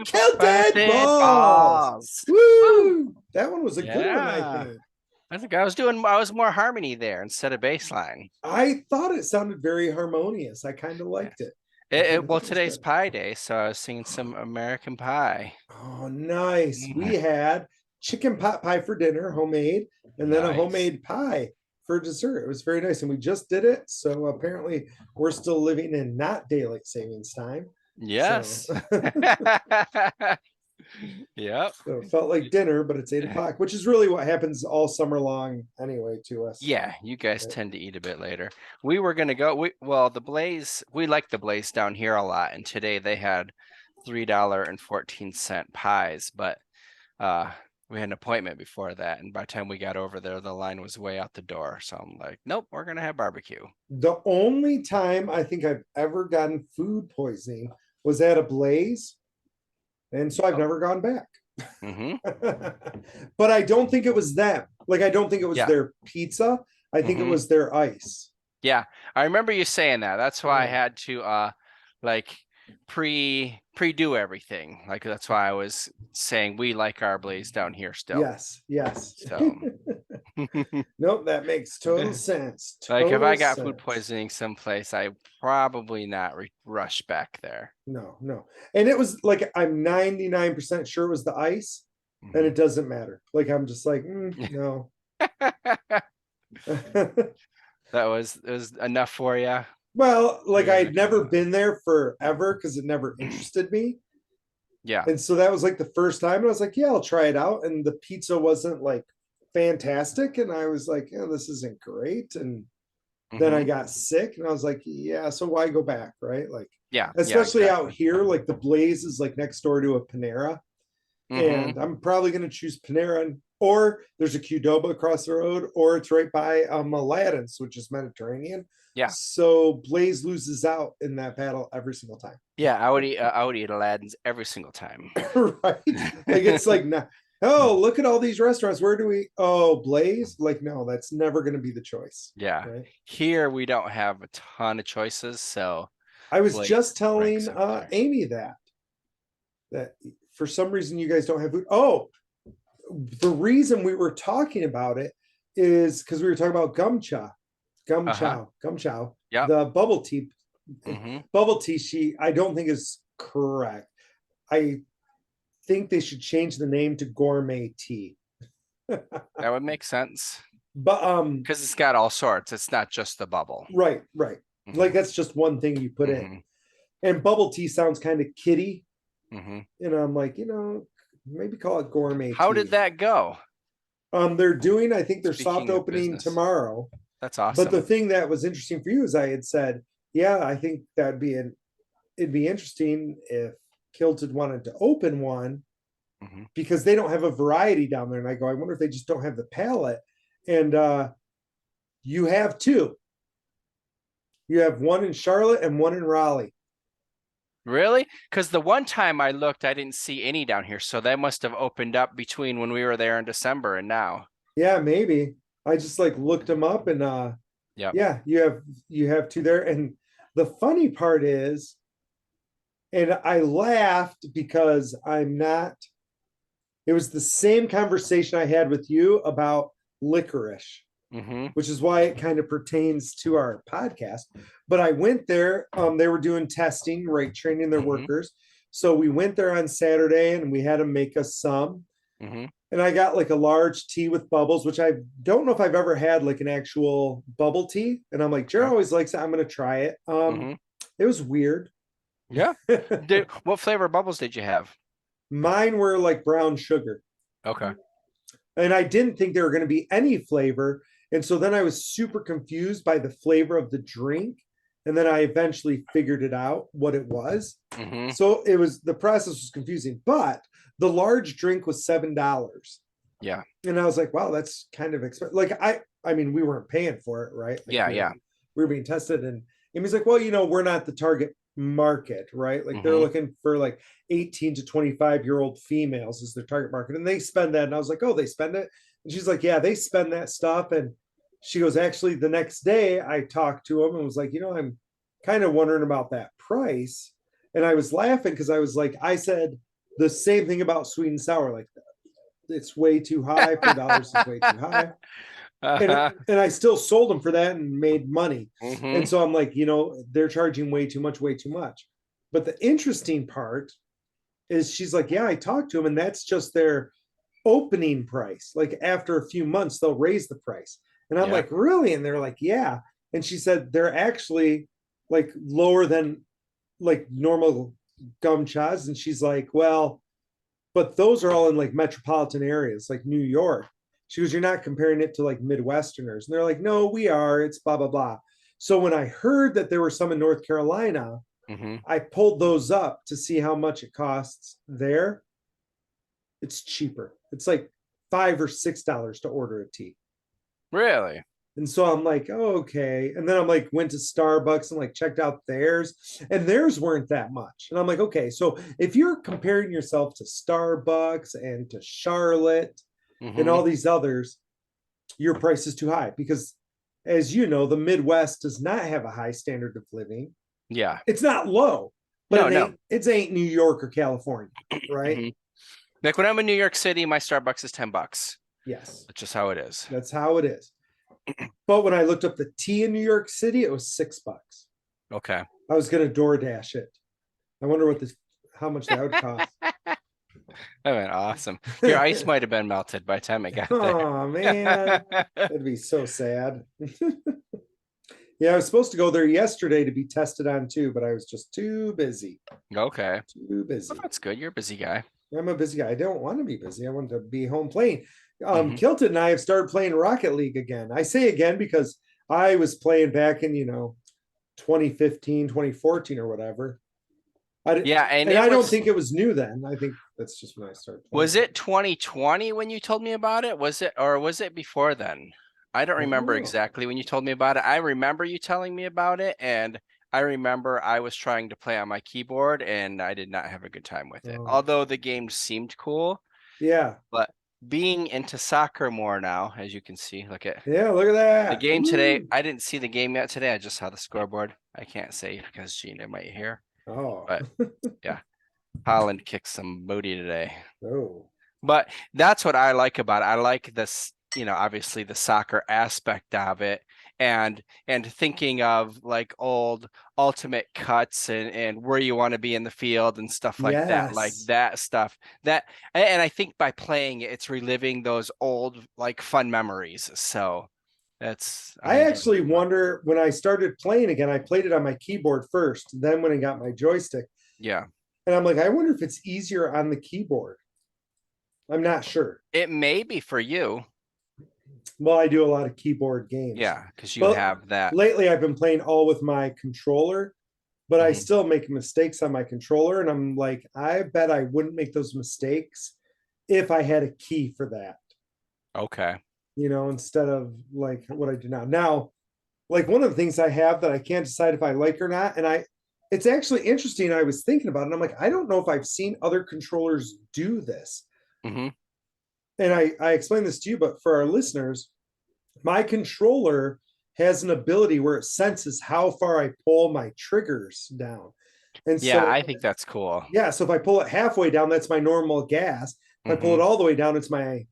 Kilted Dead balls. balls. Woo! Woo! That one was a good one, I Yeah. think. I think I was more harmony there instead of baseline. I thought it sounded very harmonious. I kind of liked Yes. it. I kind of Well, thought it was today's good. Pie Day, so I was singing some American Pie. Oh, nice. We Mm, had chicken pot pie for dinner, homemade, and then a nice. homemade pie for dessert. It was very nice. And we just did it. So apparently we're still living in not daylight savings time. So, Yes. Yep. so it felt like dinner, but it's 8 o'clock, which is really what happens all summer long anyway to us. Yeah, you guys tend to eat a bit later. We were gonna go. The Blaze. We like the Blaze down here a lot, and today they had $3.14 pies, but uh, we had an appointment before that, and by the time we got over there, the line was way out the door. So I'm like, nope, we're gonna have barbecue. The only time I think I've ever gotten food poisoning was at a Blaze. And so I've Oh, never gone back. mm-hmm. But I don't think it was them. Like, I don't think it was Yeah. their pizza. I think it Mm-hmm. was their ice. Yeah, I remember you saying that. That's why I Yeah. had to like pre-do everything. Like that's why I was saying we like our Blaze down here still. Yes, yes. So Nope, that makes total sense. like if Total I got food sense. poisoning someplace, I probably not rush back there. No, no. And it was like I'm 99% sure it was the ice, and Mhm. it doesn't matter. Like I'm just like, no. It was enough for you. Well, like Very I'd never good. been there forever because it never interested me. Yeah. And so that was like the first time. And I was like, yeah, I'll try it out. And the pizza wasn't like fantastic. And I was like, yeah, this isn't great. And then I Hmm. got sick and I was like, yeah, so why go back? Right. Like, Yeah. Yeah. especially out Exactly. here, like the Blaze is like next door to a Panera. Hmm. And I'm probably going to choose Panera. Or there's a Qdoba across the road, or it's right by Aladdin's, which is Mediterranean. Yeah. So Blaze loses out in that battle every single time. Yeah. I would eat Aladdin's every single time. Right? Like it's like nah, oh, look at all these restaurants. Where do we oh Blaze? Like, no, that's never gonna be the choice. Yeah. Right. Here we don't have a ton of choices, so I was Blaze just telling ranks up there. Amy that for some reason you guys don't have food. Oh, the reason we were talking about it is because we were talking about Uh-huh. gum chow, Yep. the bubble tea. Hmm. Bubble tea she I don't think is correct. I think they should change the name to gourmet tea. That would make sense But because it's got all sorts. It's not just the bubble. right, right. Like Hmm. that's just one thing you put in. Hmm. And bubble tea sounds kind of kiddie. Hmm. And I'm like, maybe call it gourmet How did tea. that go? They're doing, I think they're soft Speaking of opening business, tomorrow. that's But the awesome. thing that was interesting for you is I had said, yeah, I think it'd be interesting if Kilted wanted to open one Hmm. because they don't have a variety down there. And I go, I wonder if they just don't have the palette. And you have two. You have one in Charlotte and one in Raleigh. Really? Because the one time I looked, I didn't see any down here. So they must have opened up between when we were there in December and now. Yeah, maybe. I just like looked them up and Yep. yeah, you have two there. And the funny part is, and I laughed because I'm not, it was the same conversation I had with you about licorice, Hmm. which is why it kind of pertains to our podcast. But I went there, they were doing testing, right, training their Hmm. workers. So we went there on Saturday and we had them make us some. Hmm. And I got like a large tea with bubbles, which I don't know if I've ever had like an actual bubble tea. And I'm like, Jared Okay. always likes it. I'm gonna try it. Hmm. It was weird. Yeah. What flavor bubbles did you have? Mine were like brown sugar. Okay. And I didn't think there were gonna be any flavor. And so then I was super confused by the flavor of the drink. And then I eventually figured it out what it was. Hmm. So the process was confusing, but the large drink was $7. Yeah. And I was like, wow, that's kind of expensive. Like I mean, we weren't paying for it, right? Like Yeah. Yeah. we were being tested, and Amy's like, well, we're not the target market, right? Like they're Hmm. looking for like 18 to 25-year-old females as their target market, and they spend that. And I was like, oh, they spend it, and she's like, yeah, they spend that stuff. And she goes, actually, the next day I talked to him and was like, I'm kind of wondering about that price. And I was laughing because I was like, I said the same thing about sweet and sour. Like, it's way too high. $4 is way too high. And I still sold them for that and made money. Mhm. And so I'm like, they're charging way too much, way too much. But the interesting part is she's like, yeah, I talked to them, and that's just their opening price. Like after a few months, they'll raise the price. And I'm Yeah. like, really? And they're like, yeah. And she said they're actually like lower than like normal gum chas. And she's like, well, but those are all in like metropolitan areas like New York. She goes, you're not comparing it to like Midwesterners. And they're like, no, we are. It's blah, blah, blah. So when I heard that there were some in North Carolina, Mhm. I pulled those up to see how much it costs there. It's cheaper. It's like $5 or $6 to order a tea. Really? And so I'm like, oh, okay. And then I'm like, went to Starbucks and like checked out theirs, and theirs weren't that much. And I'm like, okay, so if you're comparing yourself to Starbucks and to Charlotte and all Mhm. these others, your price is too high because, as you know, the Midwest does not have a high standard of living. Yeah. It's not low, but No, no. it ain't New York or California, right? Mhm. Like when I'm in New York City, my Starbucks is $10. Yes, That's just how it is. that's how it is. But when I looked up the tea in New York City, it was $6. Okay. I was gonna DoorDash it. I wonder how much that would cost. That been awesome. Your ice might have been melted by the time it got Oh man, there. that'd be so sad. Yeah, I was supposed to go there yesterday to be tested on too, but I was just too busy. Okay. Too busy. Well, that's good. You're a busy guy. I'm a busy guy. I don't want to be busy. I want to be home playing. Mhm. Kilton and I have started playing Rocket League again. I say again because I was playing back in 2015, 2014 or whatever. Yeah, and And it I don't was think it was new then. I think that's just when I started playing. was it 2020 when you told me about it? Was it or was it before then? I don't remember Oh. exactly when you told me about it. I remember you telling me about it, and I remember I was trying to play on my keyboard and I did not have a good time with it. Oh. Although the game seemed cool, Yeah. but being into soccer more now, as you can see, look at Yeah, look at that. the game today. Woo. I didn't see the game yet today. I just saw the scoreboard. I can't say because Gina might hear, Oh. but yeah, Holland kicked some booty today. Oh. But that's what I like about it. I like this, obviously the soccer aspect of it, and thinking of like old ultimate cuts and where you want to be in the field and stuff like that, like Yes. that stuff. And I think by playing it, it's reliving those old like fun memories. So I enjoy actually that a lot. wonder when I started playing again, I played it on my keyboard first, then when I got my joystick. Yeah, And I'm like, I wonder if it's easier on the keyboard. I'm not sure. it may be for you. Well, I do a lot of keyboard games. Yeah, because you But have that. lately I've been playing all with my controller, but I Mhm. still make mistakes on my controller. And I'm like, I bet I wouldn't make those mistakes if I had a key for that, Okay. instead of like what I do now. Now, like one of the things I have that I can't decide if I like or not, and it's actually interesting. I was thinking about it, and I'm like, I don't know if I've seen other controllers do this. Hmm. And I explained this to you, but for our listeners, my controller has an ability where it senses how far I pull my triggers down. And Yeah, so, I think that's cool. yeah, so if I pull it halfway down, that's my normal gas. If I pull Hmm. it all the way down, it's my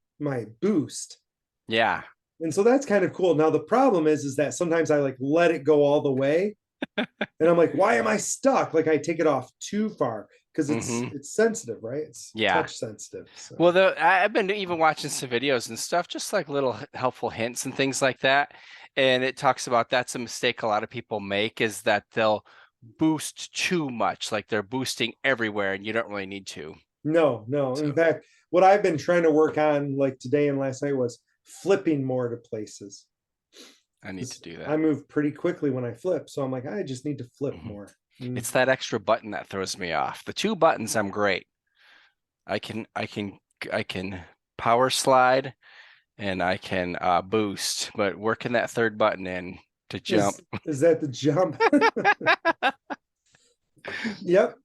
boost. Yeah. And so that's kind of cool. Now the problem is that sometimes I like let it go all the way, and I'm like, why am I stuck? Like I take it off too far because Hmm. it's sensitive, right? It's Yeah. touch sensitive. So. Well, I've been even watching some videos and stuff, just like little helpful hints and things like that. And it talks about that's a mistake a lot of people make is that they'll boost too much, like they're boosting everywhere and you don't really need to. No. So In fact, what I've been trying to work on like today and last night was flipping more to places. I need to do I that. move pretty quickly when I flip. So I'm like, I just need to flip Mhm. more. It's that extra button that throws me off. The two buttons, I'm great. I can power slide and I can boost, but working that third button in to jump. Is that the jump? Yep.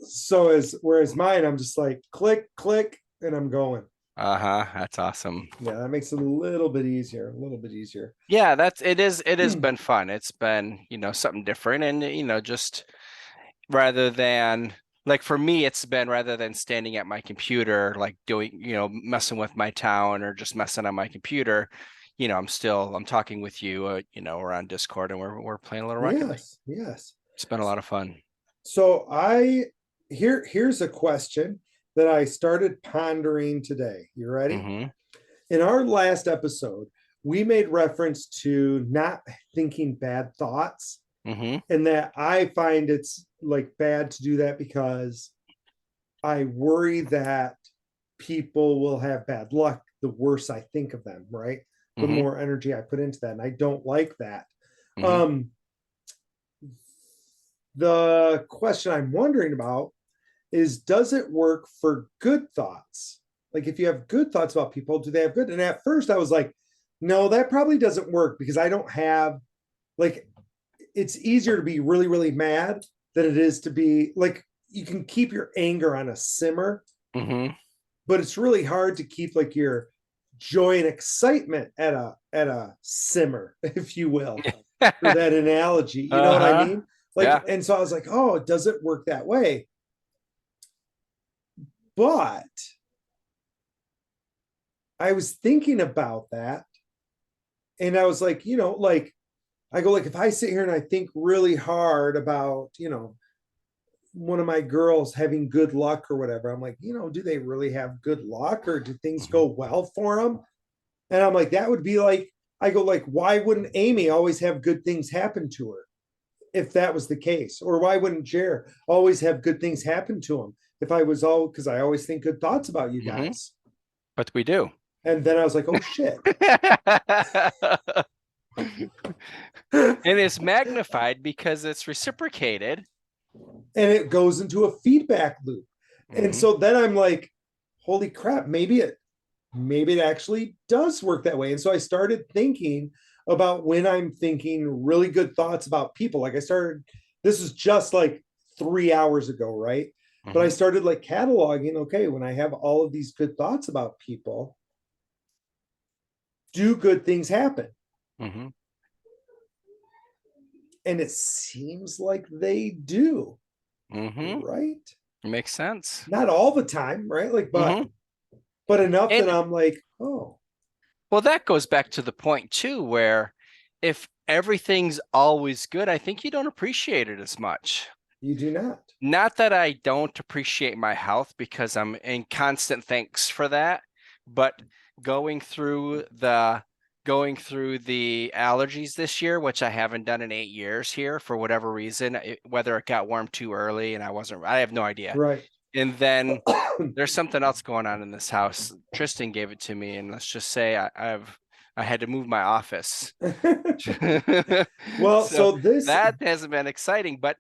So whereas mine, I'm just like click, click, and I'm going. That's awesome. Yeah, that makes it a little bit easier, a little bit easier. Yeah, it has been fun. It's been, something different and just rather than like for me, it's been rather than standing at my computer, like doing, messing with my town or just messing on my computer, I'm talking with you, we're on Discord and we're playing a little Rocket League. Yes, yes. It's been a lot of fun. So here's a question that I started pondering today. You ready? Mm-hmm. In our last episode, we made reference to not thinking bad thoughts, Mm-hmm. and that I find it's like bad to do that because I worry that people will have bad luck the worse I think of them, right? The Mm-hmm. more energy I put into that. And I don't like that. Mm-hmm. The question I'm wondering about is, does it work for good thoughts? Like if you have good thoughts about people, do they have good? And at first I was like, no, that probably doesn't work because I don't have like, it's easier to be really, really mad than it is to be like, you can keep your anger on a simmer, Mm-hmm. but it's really hard to keep like your joy and excitement at a simmer, if you will, for that analogy. You know what I mean? Like, Yeah. and so I was like, oh, it doesn't work that way. But I was thinking about that, and I was like, like I go like, if I sit here and I think really hard about, one of my girls having good luck or whatever, I'm like, do they really have good luck or do things go well for them? And I'm like, that would be like, I go like, why wouldn't Amy always have good things happen to her if that was the case? Or why wouldn't Jer always have good things happen to him if I was all, because I always think good thoughts about you Mm-hmm. guys. But we do. And then I was like, oh shit. And it's magnified because it's reciprocated. And it goes into a feedback loop. Mm-hmm. And so then I'm like, holy crap, maybe it actually does work that way. And so I started thinking about when I'm thinking really good thoughts about people. Like this is just like 3 hours ago, right? Mm-hmm. But I started like cataloging, okay, when I have all of these good thoughts about people, do good things happen? Mm-hmm. And it seems like they do. Mm-hmm. Right? It makes sense. Not all the time, right? Like, but enough that I'm like, oh. Well, that goes back to the point too, where if everything's always good, I think you don't appreciate it as much. You do not. Not that I don't appreciate my health because I'm in constant thanks for that, but going through the allergies this year, which I haven't done in 8 years here for whatever reason, whether it got warm too early and I have no idea. Right. And then there's something else going on in this house. Tristan gave it to me, and let's just say I had to move my office. Well, so that hasn't been exciting, but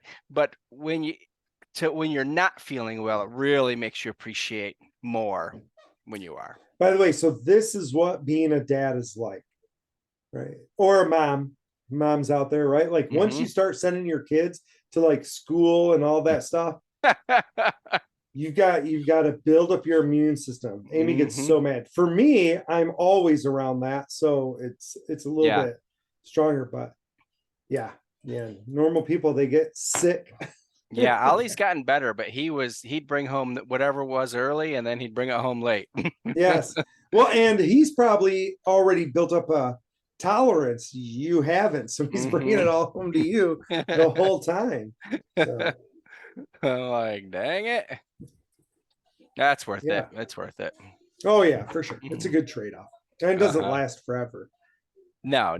when you're not feeling well, it really makes you appreciate more when you are. By the way, so this is what being a dad is like, right? Or a mom. Moms out there, right? Like once you start sending your kids to like school and all that stuff, you've got to build up your immune system. Amy gets so mad. For me, I'm always around that, so it's a little bit stronger. But yeah, normal people, they get sick. Yeah, Ollie's gotten better, but he'd bring home whatever was early, and then he'd bring it home late. Yes. Well, and he's probably already built up a tolerance. You haven't, so he's bringing it all home to you the whole time. So. I'm like, dang it. That's worth it. It's worth it. Oh yeah, for sure. It's a good trade-off. And it doesn't last forever. No.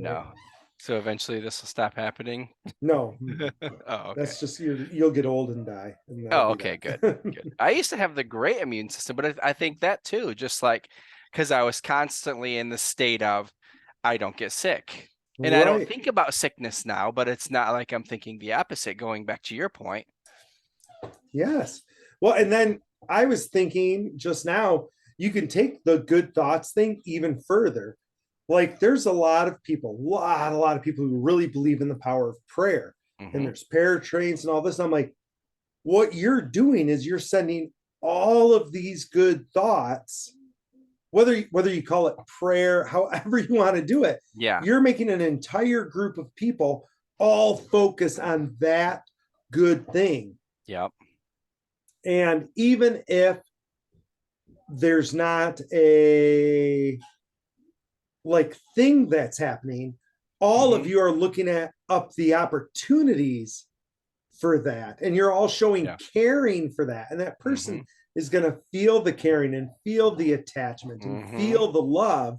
So eventually this will stop happening? No. Oh, okay. That's just you'll get old and die. Oh, okay, good. I used to have the great immune system, but I think that too, just like because I was constantly in the state of I don't get sick. And I don't think about sickness now, but it's not like I'm thinking the opposite, going back to your point. Yes. Well, and then I was thinking just now, you can take the good thoughts thing even further. Like there's a lot of people who really believe in the power of prayer. And there's paratrains and all this. And I'm like, what you're doing is you're sending all of these good thoughts whether you call it prayer, however you want to do it, Yeah. you're making an entire group of people all focus on that good thing. Yep. And even if there's not a like thing that's happening, all of you are looking at up the opportunities for that, and you're all showing Yeah. caring for that, and that person is going to feel the caring and feel the attachment and feel the love,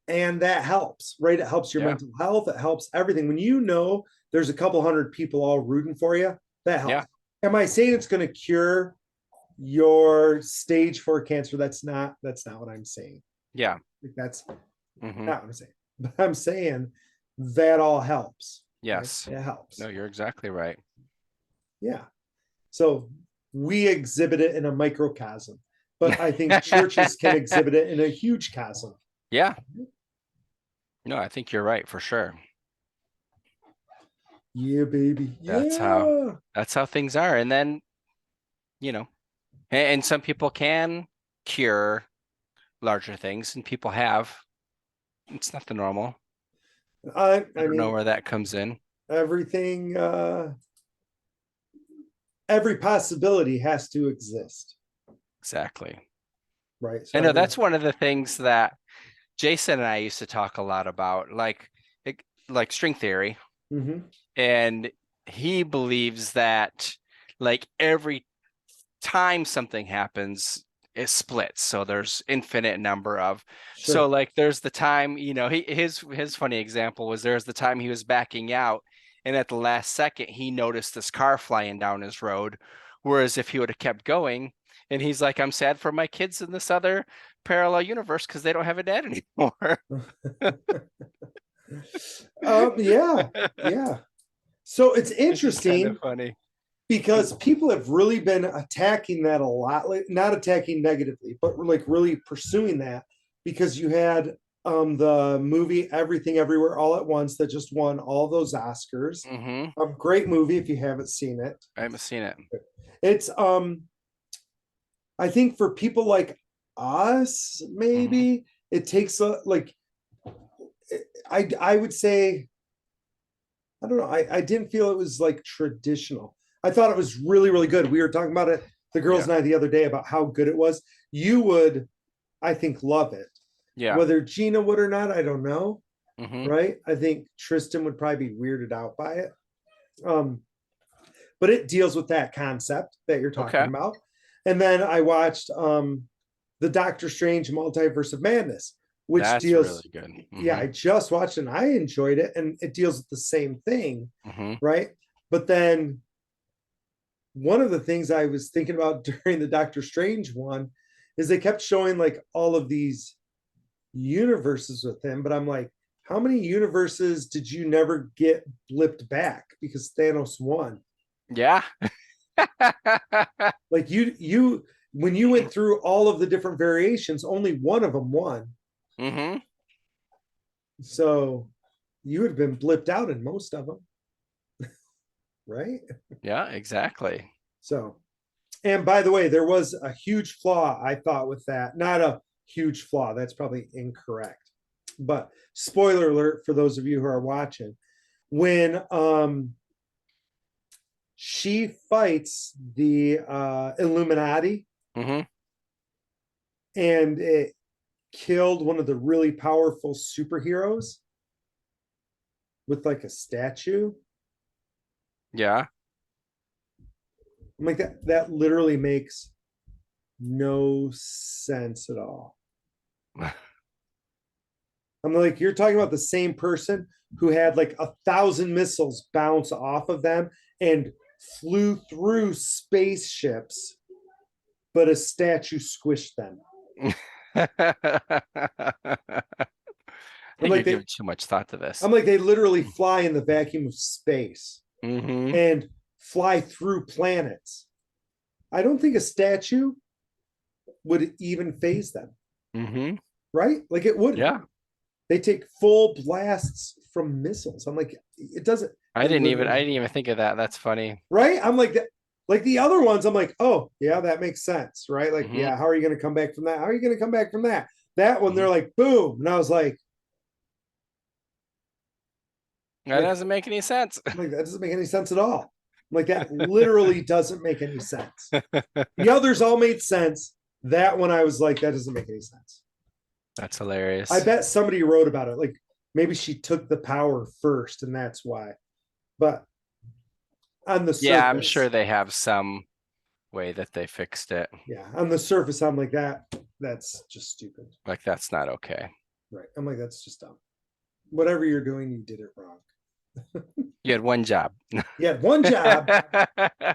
and that helps, right? It helps your Yeah. mental health, it helps everything. When you know there's a couple hundred people all rooting for you, that helps. Yeah. Am I saying it's going to cure your stage 4 cancer? That's not what I'm saying. Yeah. That's Mhm. not what I'm saying. But I'm saying that all helps. Yes. Right? It helps. No, you're exactly right. Yeah. So we exhibit it in a microcosm, but I think churches can exhibit it in a huge chasm. Yeah. No, I think you're right for sure. Yeah, baby. That's Yeah. how things are. And then, you know, and some people can cure larger things, and people have. It's not the normal. I I don't know mean, where that comes in. everything, every possibility has to exist, Exactly. right? I So know that's one of the things that Jason and I used to talk a lot about, like string theory. Mhm. And he believes that like every time something happens, it splits. So there's infinite number of. Sure. So like there's the time, his funny example was there's the time he was backing out, and at the last second he noticed this car flying down his road. Whereas if he would have kept going, and he's like, I'm sad for my kids in this other parallel universe because they don't have a dad anymore. Yeah, yeah. So it's It's just kind interesting of funny. because people have really been attacking that a lot, like not attacking negatively, but like really pursuing that, because you had the movie Everything Everywhere All at Once that just won all those Oscars. A great movie if you haven't seen it. I haven't seen it. It's I think for people like us, maybe it takes a like I would say, I don't know, I didn't feel it was like traditional. I thought it was really, really good. We were talking about it, the girls and I, the other day, about how good it was. You would, I think, love it. Yeah. Whether Gina would or not, I don't know. Mhm. Right? I think Tristan would probably be weirded out by it. But it deals with that concept that you're talking Okay. about. And then I watched the Doctor Strange Multiverse of Madness, which That's deals really good. yeah, I just watched it and I enjoyed it, and it deals with the same thing, right? But then one of the things I was thinking about during the Doctor Strange one is they kept showing like all of these universes with him, but I'm like, how many universes did you never get blipped back because Thanos won? Yeah. Like you when you went through all of the different variations, only one of them won. So you would have been blipped out in most of them. Right? Yeah, exactly. So, and by the way, there was a huge flaw I thought with that. Not a huge flaw, that's probably incorrect. But spoiler alert for those of you who are watching. When she fights the Illuminati and it killed one of the really powerful superheroes with like a statue. Yeah. I'm like, that literally makes no sense at all. I'm like, you're talking about the same person who had like 1,000 missiles bounce off of them and flew through spaceships, but a statue squished them. I think like, you're giving too much thought to this. I'm like, they literally fly in the vacuum of space and fly through planets. I don't think a statue would even phase them. Right? Like it wouldn't. Yeah. They take full blasts from missiles. I'm like, it doesn't. I didn't even think of that. That's funny. Right? I'm like that. Like the other ones, I'm like, oh yeah, that makes sense, right? Like, yeah, how are you going to come back from that? How are you going to come back from that? That one, they're like, boom. And I was That doesn't make any sense. like, that doesn't make any sense at all. I'm like, that literally doesn't make any sense. The others all made sense. That one, I was like, that doesn't make any sense. That's hilarious. I bet somebody wrote about it. Like maybe she took the power first and that's why. But on the surface, Yeah, I'm sure they have some way that they fixed it. yeah, on the surface, I'm like, that's just stupid. Like, that's not okay. Right. I'm like, that's just dumb. Whatever you're doing, you did it wrong. You had one job. You had one job,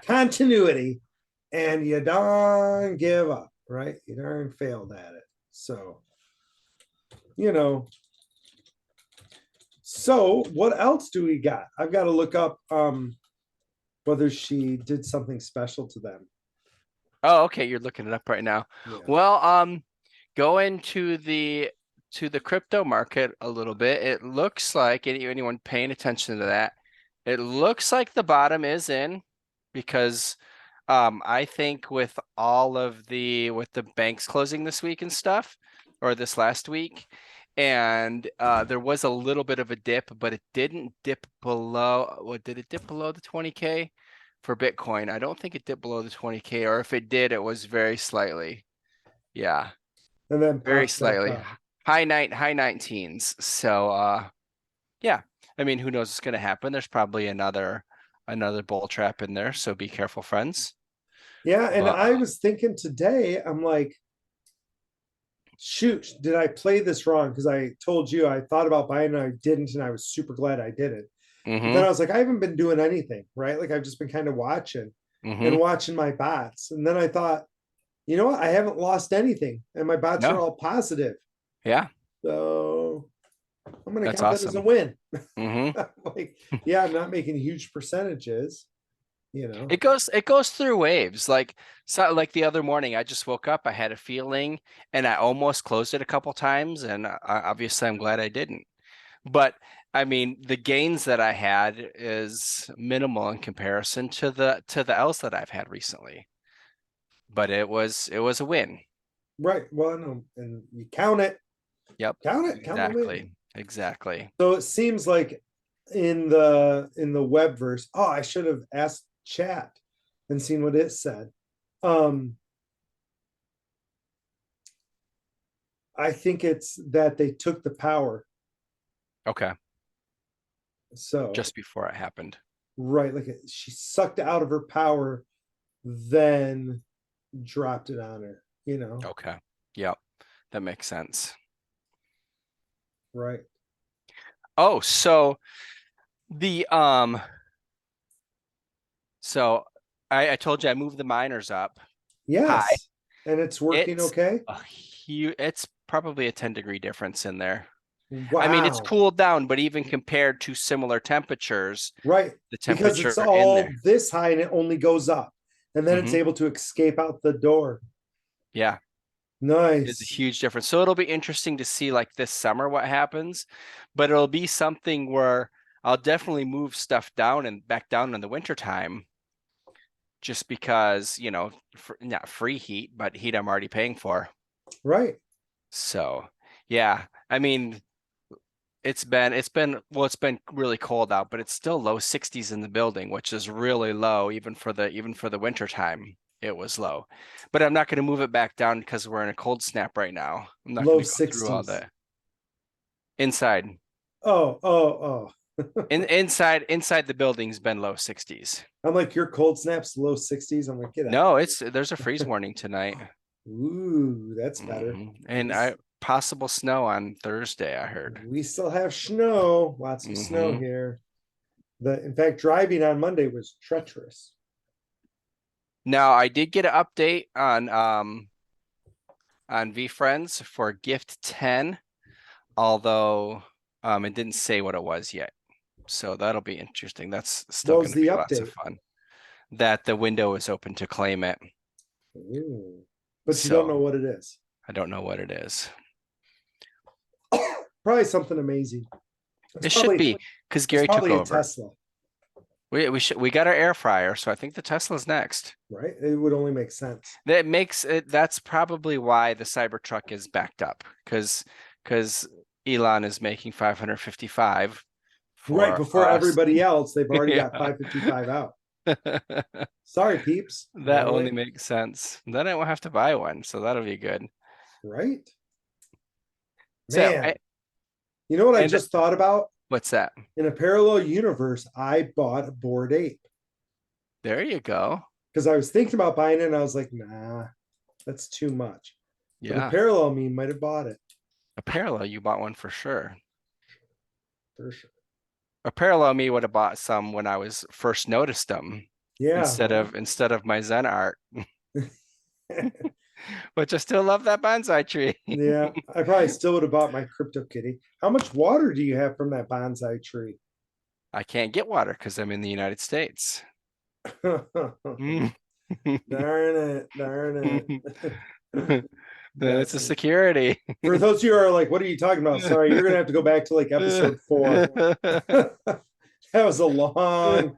continuity, and you darn give up, right? You darn failed at it. So, you know. So what else do we got? I've got to look up whether she did something special to them. Oh, okay. You're looking it up right now. Yeah. Well, go into the crypto market a little bit. It looks like anyone paying attention to that, it looks like the bottom is in, because I think with all of with the banks closing this week and stuff, or this last week, and there was a little bit of a dip, but it didn't dip below. What did it dip below the 20K for Bitcoin? I don't think it dipped below the 20K, or if it did, it was very slightly. Yeah, And then very pops back slightly. up. High 19s. So yeah, I mean, who knows what's going to happen? There's probably another bull trap in there, so be careful, friends. Yeah, and But I was thinking today, I'm like, shoot, did I play this wrong? Because I told you I thought about buying and I didn't, and I was super glad I didn't. But then I was like, I haven't been doing anything, right? Like I've just been kind of watching and watching my bots. And then I thought, you know what? I haven't lost anything, and my bots are No. all positive. Yeah, So I'm gonna That's count that as a awesome. win. hmm Like, yeah, I'm not making huge percentages, you know. It goes through waves. Like, so like the other morning, I just woke up, I had a feeling, and I almost closed it a couple times, and obviously I'm glad I didn't. But I mean, the gains that I had is minimal in comparison to the L's that I've had recently. But it was a win. Right. Well, no, and you count it, Yep. count it, count the win. Exactly. Exactly. So it seems like in the web verse, oh, I should have asked chat and seen what it said. I think it's that they took the power. Okay. So Just before it happened. right, like she sucked out of her power, then dropped it on her, you know. Okay. Yep. That makes sense. Right. Oh, so the so I told you I moved the miners up. High. Yes. And it's working It's okay. it's probably a 10-degree difference in there. Wow. I mean, it's cooled down, but even compared to similar temperatures, right. the Because temperature it's in all there. this high and it only goes up. And then it's able to escape out the door. Yeah. Nice. It's a huge difference. So it'll be interesting to see like this summer what happens, but it'll be something where I'll definitely move stuff down and back down in the wintertime, just because, you know, not free heat, but heat I'm already paying for. Right. So yeah, I mean, it's been really cold out, but it's still low 60s in the building, which is really low even for the winter time. It was low, but I'm not going to move it back down because we're in a cold snap right now. I'm not Low going to go through all 60s. the inside. Oh. Inside the building's been low 60s. I'm like, your cold snaps low 60s. I'm like, get out. No, there's a freeze warning tonight. Ooh, that's better. And possible snow on Thursday, I heard. We still have snow, lots of snow here. In fact, driving on Monday was treacherous. Now, I did get an update on VFriends for Gift 10, although it didn't say what it was yet. So that'll be interesting. That's still going to be lots of fun. That the window is open to claim it. Ooh. But you don't know what it is. I don't know what it is. Probably something amazing. It should be, because Gary took over. Tesla. We got our air fryer, so I think the Tesla's next. right? It would only make sense. That makes it, that's probably why the Cybertruck is backed up, because Elon is making 555 Right for before us. everybody else, they've already got Yeah. 555 out. Sorry, peeps. That No only way. makes sense. Then I won't have to buy one, so that'll be good. Right? So, Man, you know what I and just thought about? what's that? In a parallel universe, I bought a Bored Ape There you go. because I was thinking about buying it and I was like, nah, that's too much. But a Yeah. parallel me might have bought it A parallel, you bought one for sure. for sure. A parallel me would have bought some when I was first noticed them Yeah. instead of my Zen art, which I still love that bonsai tree. Yeah. I probably still would have bought my Crypto Kitty. How much water do you have from that bonsai tree? I can't get water because I'm in the United States. Mm. Darn it. Darn it. It's a Yes. security. For those of you who are like, what are you talking about? Sorry, you're gonna have to go back to like episode 4. That was a long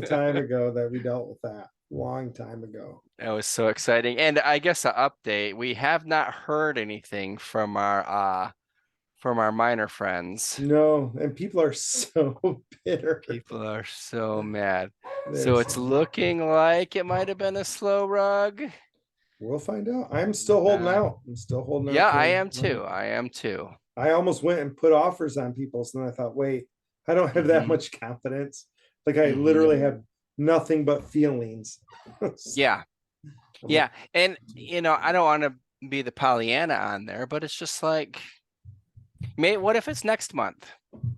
time ago that we dealt with that. Long time ago. That was so exciting. And I guess an update, we have not heard anything from our miner friends. No, and people are so bitter. People are so mad. They're So it's looking like it might have been a slow rug. We'll find out. I'm still holding out. I'm still holding out. Yeah, to- I am too. I am too. I almost went and put offers on people's, and I thought, wait, I don't have that Mhm. much confidence. Like I Mhm. literally have nothing but feelings. Yeah. I'm Yeah. And I don't want to be the Pollyanna on there, but it's just like, what if it's next month?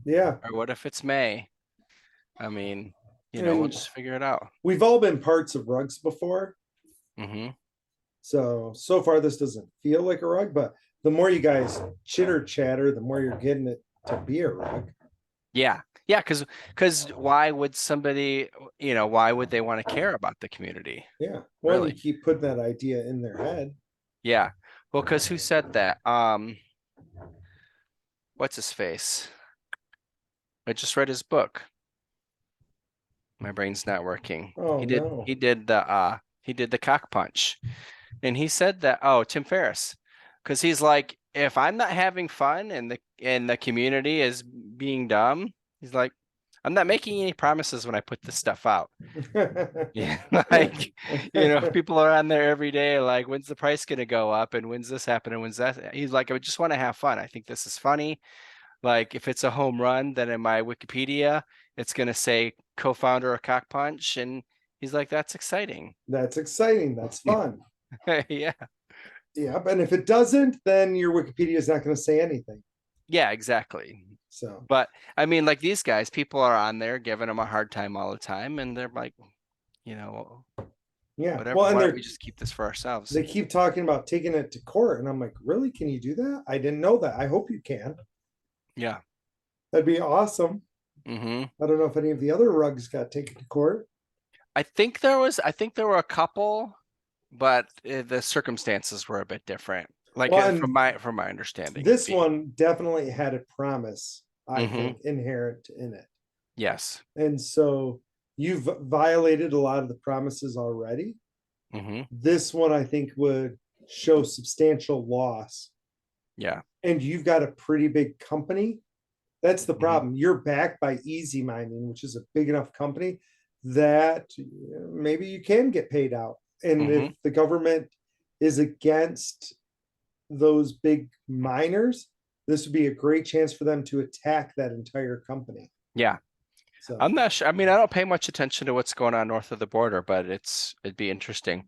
yeah. Or what if it's May? I mean, I we'll mean, just figure it out. we've all been parts of rugs before. Hmm. So far this doesn't feel like a rug, but the more you guys chitter chatter, the more you're getting it to be a rug. Yeah. Yeah, because why would somebody, why would they want to care about the community? Yeah. Well, Really? you keep putting that idea in their head. Yeah. Well, because who said that? What's his face? I just read his book. My brain's not working. Oh He did no. he did the cock punch. And he said that, oh, Tim Ferriss. Because he's like, if I'm not having fun and the community is being dumb, he's like, I'm not making any promises when I put this stuff out. Yeah, like, people are on there every day, like, when's the price gonna go up and when's this happening? When's that? He's like, I just want to have fun. I think this is funny. Like, if it's a home run, then in my Wikipedia, it's gonna say co-founder of Cock Punch, and he's like, that's exciting. That's exciting. That's fun. Yeah. Yeah, and if it doesn't, then your Wikipedia is not going to say anything. Yeah, exactly. So, But I mean, like these guys, people are on there giving them a hard time all the time, and they're like, yeah. whatever. Well, and Why don't we just keep this for ourselves? they keep talking about taking it to court, and I'm like, really? Can you do that? I didn't know that. I hope you can. Yeah. That'd be awesome. Hmm. I don't know if any of the other rugs got taken to court. I think there were a couple, but the circumstances were a bit different. Like Well, from my understanding. This one definitely had a promise, I Mhm. think, inherent in it. Yes. And so you've violated a lot of the promises already. Hmm. This one, I think, would show substantial loss. Yeah. And you've got a pretty big company. That's the Mhm. problem. You're backed by Easy Mining, which is a big enough company that maybe you can get paid out. And if the government is against those big miners, this would be a great chance for them to attack that entire company. Yeah. So I'm not sure. I mean, I don't pay much attention to what's going on north of the border, but it'd be interesting.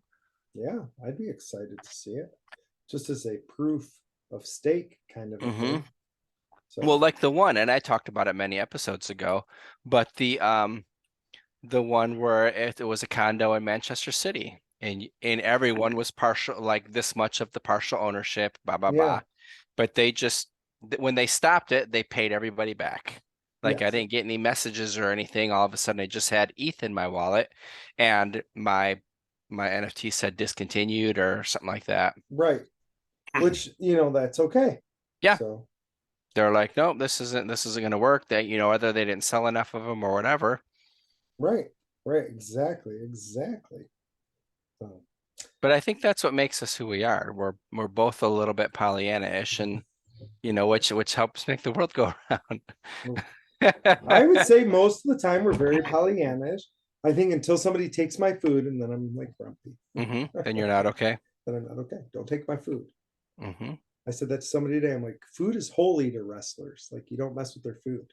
yeah, I'd be excited to see it. Just as a proof of stake kind of a thing. So Well, like the one, and I talked about it many episodes ago, but the one where it was a condo in Manchester City, and everyone was partial, like this much of the partial ownership, blah blah yeah, blah. But they just when they stopped it, they paid everybody back. Like I yes. didn't get any messages or anything. All of a sudden, I just had ETH in my wallet, and my NFT said discontinued or something like that. Right. Which, that's okay. Yeah. So They're like, nope, this isn't going to work. That, either they didn't sell enough of them or whatever. Right. Right. Exactly. Exactly. So, But I think that's what makes us who we are. We're both a little bit Pollyanna-ish, and which helps make the world go around. I would say most of the time we're very Pollyannish. I think until somebody takes my food and then I'm like grumpy. Then you're not okay. Then I'm not okay. Don't take my food. Hmm. I said that to somebody today. I'm like, food is holy to wrestlers. Like you don't mess with their food.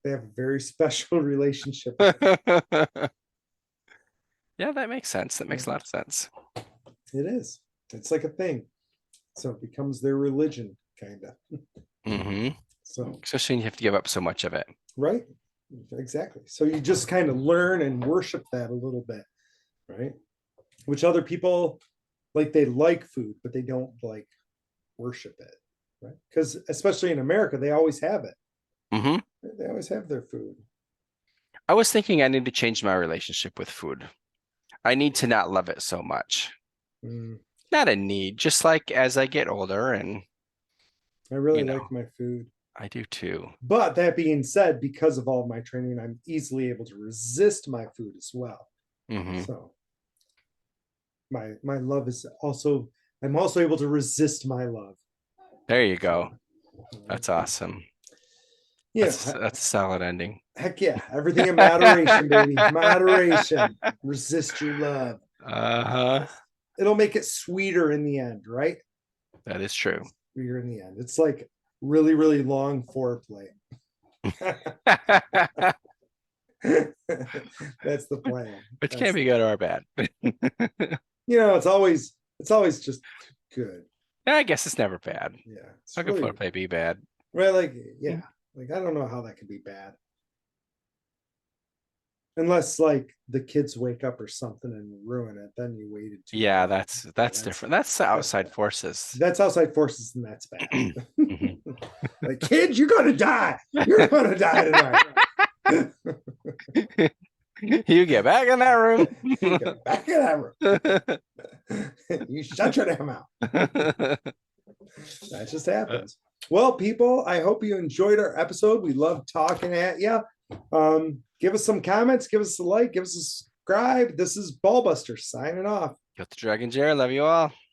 They have a very special relationship with it. Yeah, that makes sense. That makes a Yeah, lot of sense. it is. It's like a thing. So it becomes their religion, kind of. Hmm. So, Especially when you have to give up so much of it. right. Exactly. So you just kind of learn and worship that a little bit, right? Which other people like, they like food, but they don't like worship it, right? Because especially in America, they always have it. Hmm. They always have their food. I was thinking I need to change my relationship with food. I need to not love it so much. Mm, Not a need, just like as I get older, and I really you know, like my food. I do too. But that being said, because of all of my training, I'm easily able to resist my food as well. Hmm. So my love is also, I'm also able to resist my love. There you go. So, That's awesome. yeah, That's a solid ending. heck yeah, everything in moderation, baby. Moderation. Resist your love. Uh-huh. It'll make it sweeter in the end, right? That is true. Sweeter in the end. It's like really, really long foreplay. That's the plan. Which That's can be good or bad. it's always just good. I guess it's never bad. Yeah. It's How can really foreplay be bad? right. Like, yeah. Like I don't know how that could be bad. Unless like the kids wake up or something and ruin it, then you waited too Yeah, long. that's Yeah, different. That's the that's outside bad. forces. That's outside forces, and that's bad. Mhm. Like, kid, you're gonna die. You're gonna die tonight. You get back in that room. You get back in that room. You shut your damn mouth. That just happens. Well, people, I hope you enjoyed our episode. We love talking at you. Give us some comments, give us a like, give us a subscribe. This is Ballbuster signing off. Got the Dragon Jerry. Love you all.